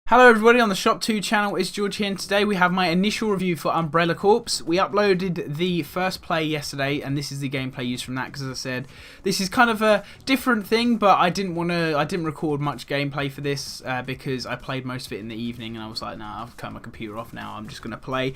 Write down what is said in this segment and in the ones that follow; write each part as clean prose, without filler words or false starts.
Hello everybody on the ShopTo channel, it's George here, and today we have my initial review for Umbrella Corps. We uploaded the first play yesterday and this is the gameplay used from that because, as I said, this is kind of a different thing, but I didn't record much gameplay for this because I played most of it in the evening and I was like, nah, I've cut my computer off now, I'm just going to play.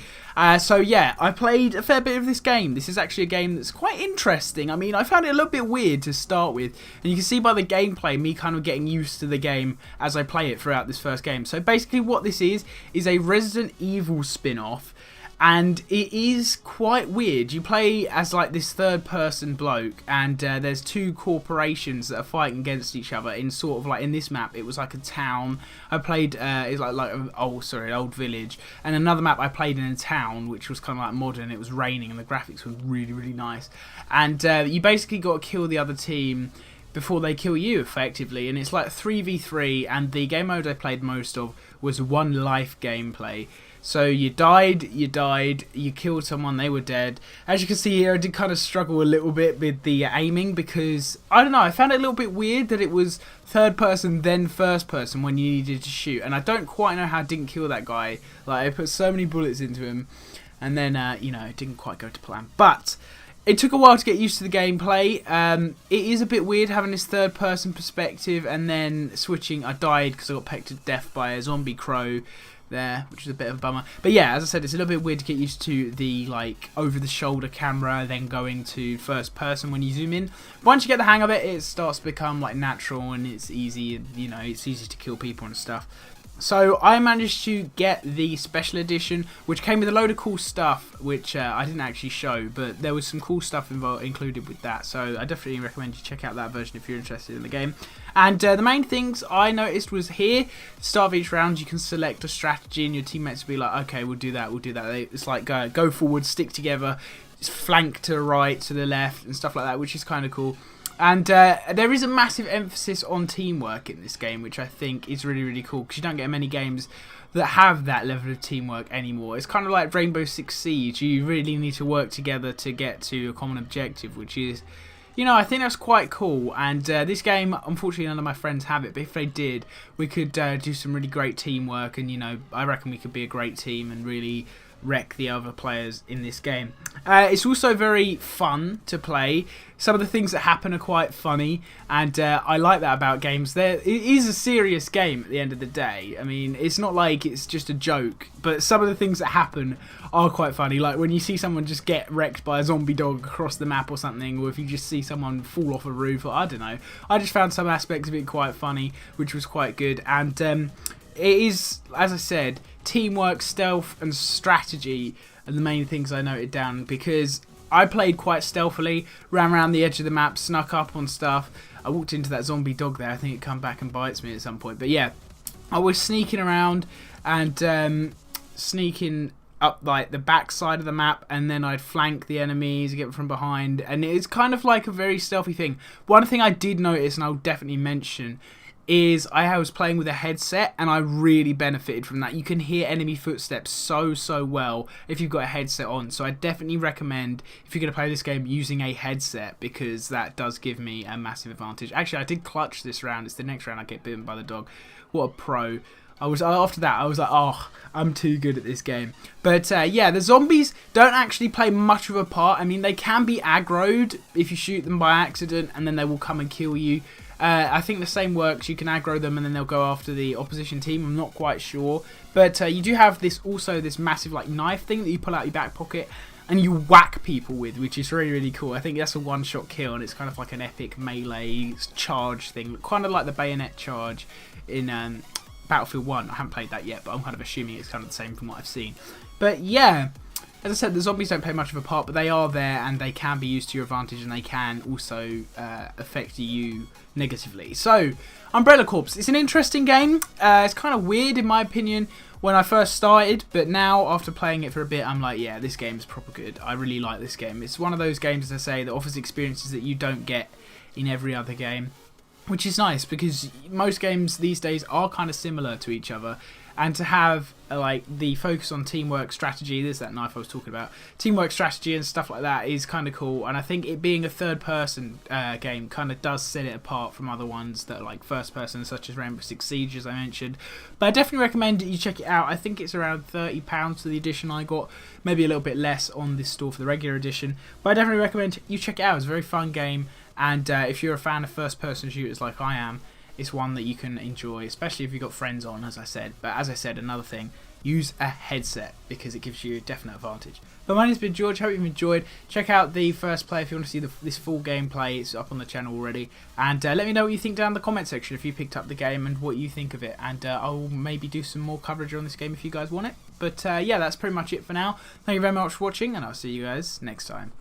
So yeah, I played a fair bit of this game. This is actually a game that's quite interesting. I mean, I found it a little bit weird to start with, and you can see by the gameplay me kind of getting used to the game as I play it throughout this first game. So basically what this is a Resident Evil spin-off, and it is quite weird. You play as like this third person bloke, and there's two corporations that are fighting against each other in sort of like, in this map it was like a town. I played it's like an old village, and another map I played in a town which was kind of like modern. It was raining and the graphics were really nice, and you basically got to kill the other team before they kill you, effectively, and it's like 3v3, and the game mode I played most of was one life gameplay. So you died, you killed someone, they were dead. As you can see here, I did kind of struggle a little bit with the aiming because, I don't know, I found it a little bit weird that it was third person then first person when you needed to shoot, and I don't quite know how I didn't kill that guy. Like, I put so many bullets into him, and then, you know, it didn't quite go to plan. But it took a while to get used to the gameplay. It is a bit weird having this third person perspective and then switching. I died because I got pecked to death by a zombie crow there, which is a bit of a bummer. But yeah, as I said, it's a little bit weird to get used to the like over the shoulder camera then going to first person when you zoom in. Once you get the hang of it, it starts to become like natural and it's easy, you know, it's easy to kill people and stuff. So I managed to get the special edition, which came with a load of cool stuff, which I didn't actually show, but there was some cool stuff included with that. So I definitely recommend you check out that version if you're interested in the game. And the main things I noticed was here, start of each round, you can select a strategy, and your teammates will be like, okay, we'll do that. It's like go forward, stick together, flank to the right, to the left, and stuff like that, which is kind of cool. And there is a massive emphasis on teamwork in this game, which I think is really cool, because you don't get many games that have that level of teamwork anymore. It's kind of like Rainbow Six Siege. You really need to work together to get to a common objective, which is, you know, I think that's quite cool. And this game, unfortunately, none of my friends have it, but if they did, we could do some really great teamwork, and, you know, I reckon we could be a great team and really wreck the other players in this game. It's also very fun to play. Some of the things that happen are quite funny, and I like that about games. It is a serious game at the end of the day. I mean, it's not like it's just a joke, but some of the things that happen are quite funny. Like when you see someone just get wrecked by a zombie dog across the map or something, or if you just see someone fall off a roof, or I don't know. I just found some aspects of it quite funny, which was quite good. And it is, as I said, teamwork, stealth and strategy are the main things I noted down, because I played quite stealthily, ran around the edge of the map, snuck up on stuff. I walked into that zombie dog there. I think it come back and bites me at some point. But yeah, I was sneaking around and sneaking up like the back side of the map, and then I'd flank the enemies, get them from behind, and it's kind of like a very stealthy thing. One thing I did notice, and I'll definitely mention, is I was playing with a headset, and I really benefited from that. You can hear enemy footsteps so well if you've got a headset on. So I definitely recommend, if you're going to play this game, using a headset, because that does give me a massive advantage. Actually, I did clutch this round. It's the next round I get bitten by the dog. What a pro. After that, I was like, oh, I'm too good at this game. But yeah, the zombies don't actually play much of a part. I mean, they can be aggroed if you shoot them by accident, and then they will come and kill you. I think the same works. You can aggro them and then they'll go after the opposition team. I'm not quite sure. But you do have this massive like knife thing that you pull out your back pocket and you whack people with, which is really cool. I think that's a one-shot kill, and it's kind of like an epic melee charge thing. Kind of like the bayonet charge in Battlefield 1. I haven't played that yet, but I'm kind of assuming it's kind of the same from what I've seen. But yeah, as I said, the zombies don't play much of a part, but they are there and they can be used to your advantage, and they can also affect you negatively. So, Umbrella Corps, it's an interesting game. It's kind of weird in my opinion when I first started, but now after playing it for a bit, I'm like, yeah, this game is proper good. I really like this game. It's one of those games, as I say, that offers experiences that you don't get in every other game, which is nice because most games these days are kind of similar to each other. and to have like the focus on teamwork strategy. There's that knife I was talking about. Teamwork strategy and stuff like that is kind of cool, and I think it being a third-person game kind of does set it apart from other ones that are like first-person, such as Rainbow Six Siege, as I mentioned. But I definitely recommend that you check it out. I think it's around £30 for the edition I got, maybe a little bit less on this store for the regular edition. But I definitely recommend you check it out. It's a very fun game, and if you're a fan of first-person shooters like I am, it's one that you can enjoy, especially if you've got friends on, as I said. But as I said, another thing, use a headset because it gives you a definite advantage. But my name's been George. Hope you've enjoyed. Check out the first play if you want to see this full gameplay. It's up on the channel already. And let me know what you think down in the comment section if you picked up the game and what you think of it. And I'll maybe do some more coverage on this game if you guys want it. But yeah, that's pretty much it for now. Thank you very much for watching, and I'll see you guys next time.